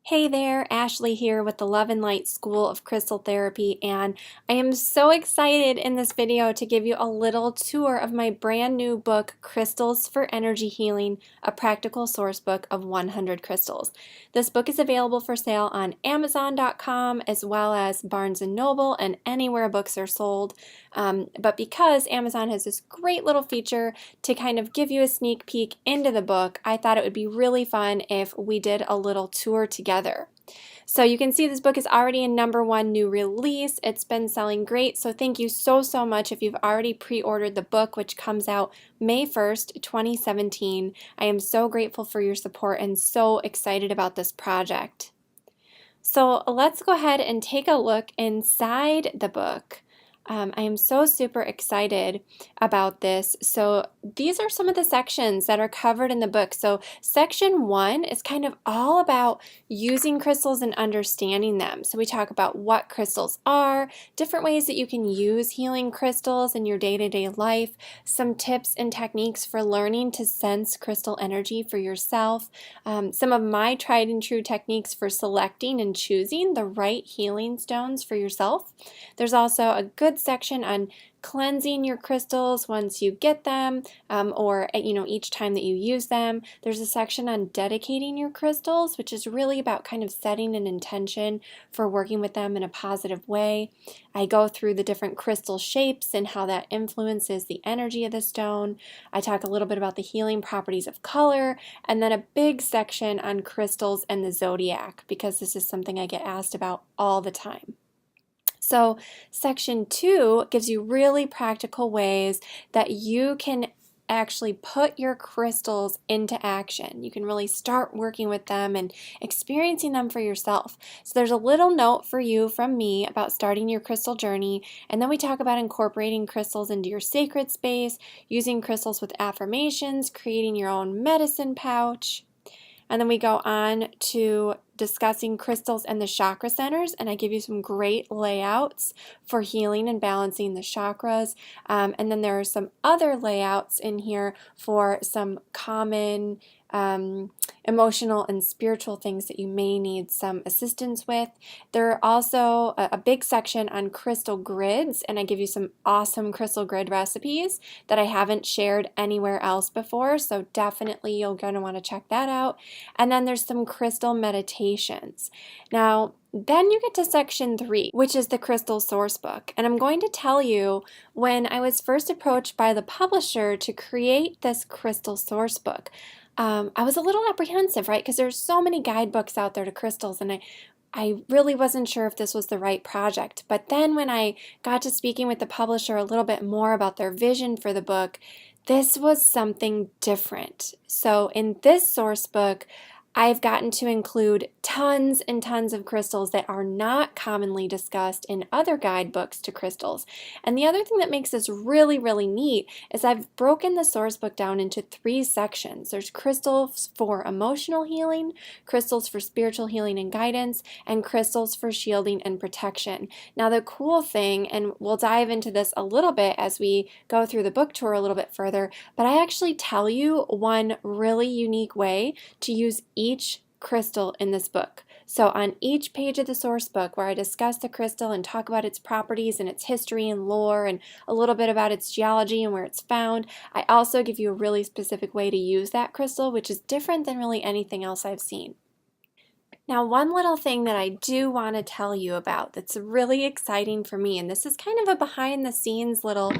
Hey there, Ashley here with the Love and Light School of Crystal Therapy, and I am so excited in this video to give you a little tour of my brand new book, Crystals for Energy Healing, a practical source book of 100 crystals. This book is available for sale on Amazon.com as well as Barnes & Noble and anywhere books are sold. But because Amazon has this great little feature to kind of give you a sneak peek into the book, I thought it would be really fun if we did a little tour together. So you can see this book is already in #1 new release. It's been selling great, so thank you so much if you've already pre-ordered the book, which comes out May 1st, 2017. I am so grateful for your support and so excited about this project. So let's go ahead and take a look inside the book. I am so super excited about this. So these are some of the sections that are covered in the book. So section 1 is kind of all about using crystals and understanding them. So we talk about what crystals are, different ways that you can use healing crystals in your day-to-day life, some tips and techniques for learning to sense crystal energy for yourself, some of my tried and true techniques for selecting and choosing the right healing stones for yourself. There's also a good section on cleansing your crystals once you get them, or each time that you use them. There's a section on dedicating your crystals, which is really about kind of setting an intention for working with them in a positive way. I go through the different crystal shapes and how that influences the energy of the stone. I talk a little bit about the healing properties of color, and then a big section on crystals and the zodiac, because this is something I get asked about all the time. So section 2 gives you really practical ways that you can actually put your crystals into action. You can really start working with them and experiencing them for yourself. So there's a little note for you from me about starting your crystal journey, and then we talk about incorporating crystals into your sacred space, using crystals with affirmations, creating your own medicine pouch. And then we go on to discussing crystals and the chakra centers, and I give you some great layouts for healing and balancing the chakras. And then there are some other layouts in here for some common emotional and spiritual things that you may need some assistance with. There are also a big section on crystal grids, and I give you some awesome crystal grid recipes that I haven't shared anywhere else before, so definitely you're going to want to check that out. And then there's some crystal meditations. Now, then you get to section 3, which is the crystal source book. And I'm going to tell you, when I was first approached by the publisher to create this crystal source book, I was a little apprehensive, right? Because there's so many guidebooks out there to crystals, and I really wasn't sure if this was the right project. But then when I got to speaking with the publisher a little bit more about their vision for the book, this was something different. So in this source book, I've gotten to include tons and tons of crystals that are not commonly discussed in other guidebooks to crystals. And the other thing that makes this really, really neat is I've broken the source book down into 3 sections. There's crystals for emotional healing, crystals for spiritual healing and guidance, and crystals for shielding and protection. Now the cool thing, and we'll dive into this a little bit as we go through the book tour a little bit further, but I actually tell you one really unique way to use each crystal in this book. So on each page of the source book where I discuss the crystal and talk about its properties and its history and lore and a little bit about its geology and where it's found, I also give you a really specific way to use that crystal, which is different than really anything else I've seen. Now, one little thing that I do want to tell you about that's really exciting for me, and this is kind of a behind the scenes little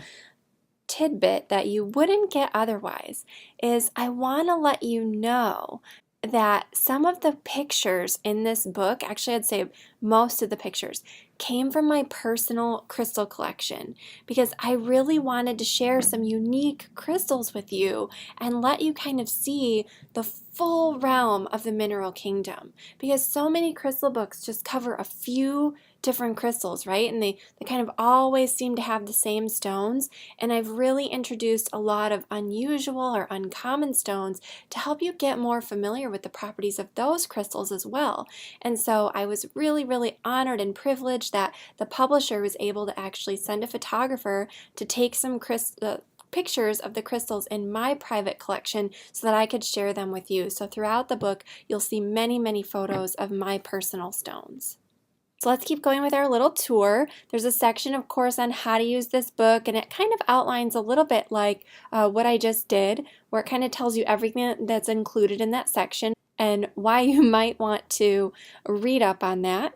tidbit that you wouldn't get otherwise, is I want to let you know that some of the pictures in this book, actually I'd say most of the pictures, came from my personal crystal collection, because I really wanted to share some unique crystals with you and let you kind of see the full realm of the mineral kingdom, because so many crystal books just cover a few different crystals, right? And they kind of always seem to have the same stones, and I've really introduced a lot of unusual or uncommon stones to help you get more familiar with the properties of those crystals as well. And so I was really, really honored and privileged that the publisher was able to actually send a photographer to take some pictures of the crystals in my private collection so that I could share them with you. So throughout the book, you'll see many, many photos of my personal stones. So let's keep going with our little tour. There's a section, of course, on how to use this book, and it kind of outlines a little bit like what I just did, where it kind of tells you everything that's included in that section and why you might want to read up on that.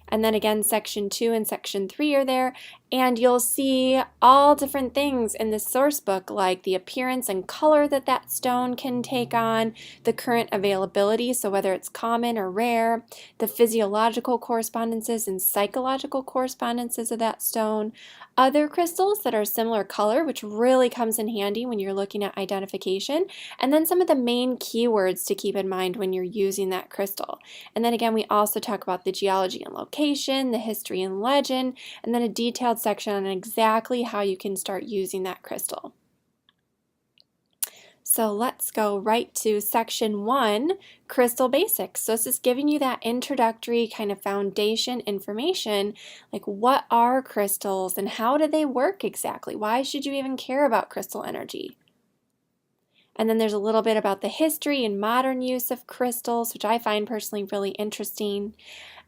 And then again, section 2 and section 3 are there, and you'll see all different things in the source book, like the appearance and color that that stone can take on, the current availability, so whether it's common or rare, the physiological correspondences and psychological correspondences of that stone, other crystals that are similar color, which really comes in handy when you're looking at identification, and then some of the main keywords to keep in mind when you're using that crystal. And then again, we also talk about the geology and location, the history and legend, and then a detailed section on exactly how you can start using that crystal. So let's go right to section 1, crystal basics. So this is giving you that introductory kind of foundation information, like what are crystals and how do they work exactly? Why should you even care about crystal energy? And then there's a little bit about the history and modern use of crystals, which I find personally really interesting.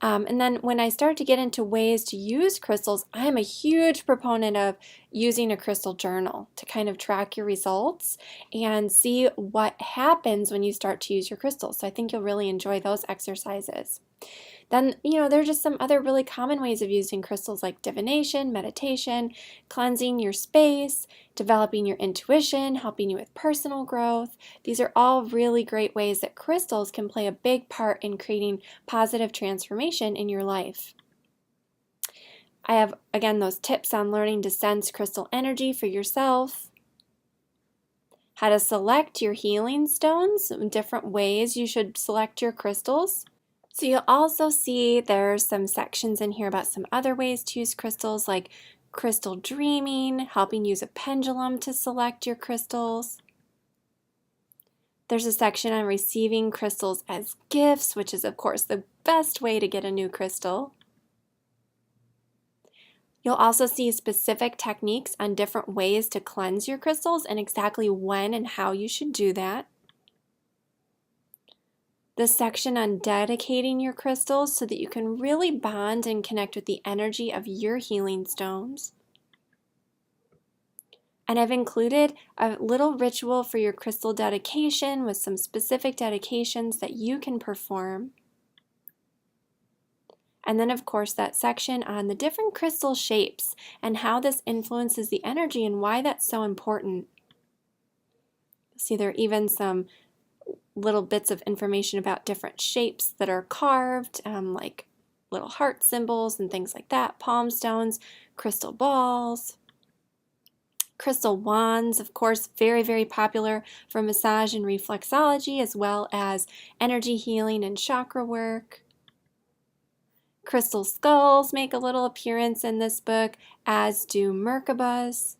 And then when I start to get into ways to use crystals, I'm a huge proponent of using a crystal journal to kind of track your results and see what happens when you start to use your crystals. So I think you'll really enjoy those exercises. Then, there are just some other really common ways of using crystals like divination, meditation, cleansing your space, developing your intuition, helping you with personal growth. These are all really great ways that crystals can play a big part in creating positive transformation in your life. I have, again, those tips on learning to sense crystal energy for yourself, how to select your healing stones, different ways you should select your crystals. So you'll also see there's some sections in here about some other ways to use crystals, like crystal dreaming, helping use a pendulum to select your crystals. There's a section on receiving crystals as gifts, which is of course the best way to get a new crystal. You'll also see specific techniques on different ways to cleanse your crystals and exactly when and how you should do that. The section on dedicating your crystals so that you can really bond and connect with the energy of your healing stones. And I've included a little ritual for your crystal dedication with some specific dedications that you can perform. And then of course that section on the different crystal shapes and how this influences the energy and why that's so important. See, there are even some little bits of information about different shapes that are carved, like little heart symbols and things like that, palm stones, crystal balls, crystal wands, of course, very, very popular for massage and reflexology, as well as energy healing and chakra work. Crystal skulls make a little appearance in this book, as do Merkabas.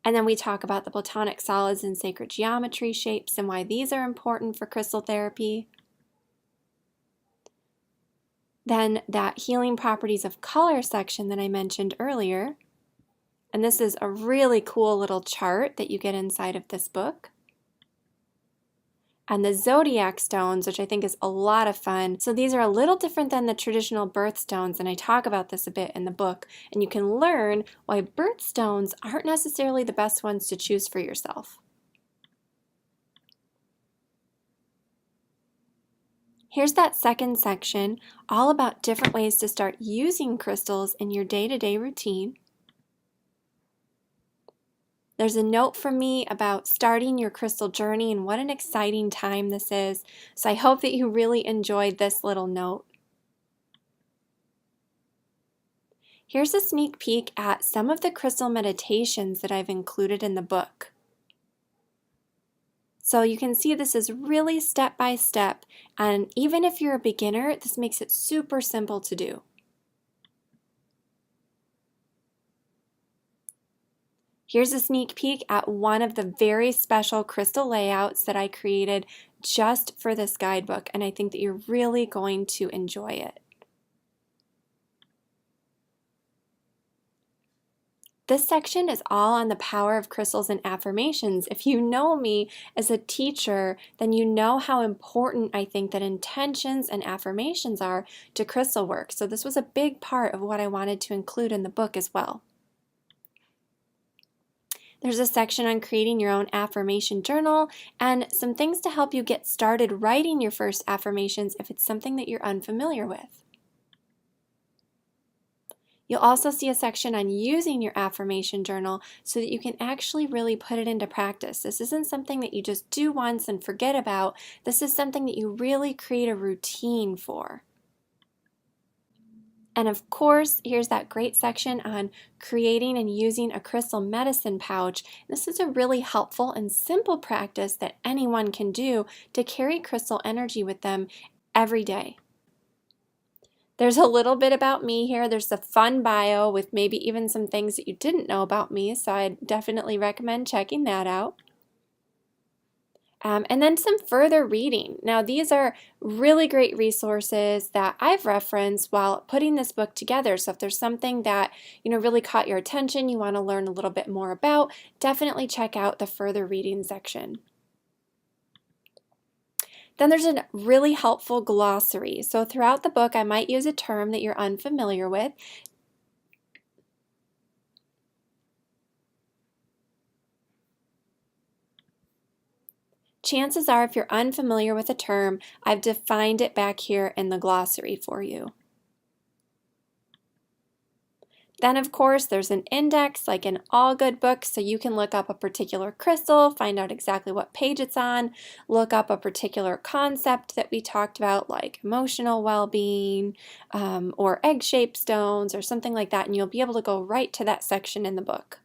And then we talk about the platonic solids and sacred geometry shapes and why these are important for crystal therapy. Then that healing properties of color section that I mentioned earlier. And this is a really cool little chart that you get inside of this book. And the zodiac stones, which I think is a lot of fun. So these are a little different than the traditional birthstones, and I talk about this a bit in the book, and you can learn why birthstones aren't necessarily the best ones to choose for yourself. Here's that second section, all about different ways to start using crystals in your day-to-day routine. There's a note from me about starting your crystal journey and what an exciting time this is. So I hope that you really enjoyed this little note. Here's a sneak peek at some of the crystal meditations that I've included in the book. So you can see this is really step by step, and even if you're a beginner, this makes it super simple to do. Here's a sneak peek at one of the very special crystal layouts that I created just for this guidebook, and I think that you're really going to enjoy it. This section is all on the power of crystals and affirmations. If you know me as a teacher, then you know how important I think that intentions and affirmations are to crystal work. So this was a big part of what I wanted to include in the book as well. There's a section on creating your own affirmation journal and some things to help you get started writing your first affirmations if it's something that you're unfamiliar with. You'll also see a section on using your affirmation journal so that you can actually really put it into practice. This isn't something that you just do once and forget about. This is something that you really create a routine for. And of course, here's that great section on creating and using a crystal medicine pouch. This is a really helpful and simple practice that anyone can do to carry crystal energy with them every day. There's a little bit about me here. There's a fun bio with maybe even some things that you didn't know about me, so I definitely recommend checking that out. And then some further reading. Now, these are really great resources that I've referenced while putting this book together. So if there's something that, really caught your attention, you want to learn a little bit more about, definitely check out the further reading section. Then there's a really helpful glossary. So throughout the book, I might use a term that you're unfamiliar with. Chances are, if you're unfamiliar with a term, I've defined it back here in the glossary for you. Then, of course, there's an index like in all good books, so you can look up a particular crystal, find out exactly what page it's on, look up a particular concept that we talked about like emotional well-being or egg-shaped stones or something like that, and you'll be able to go right to that section in the book.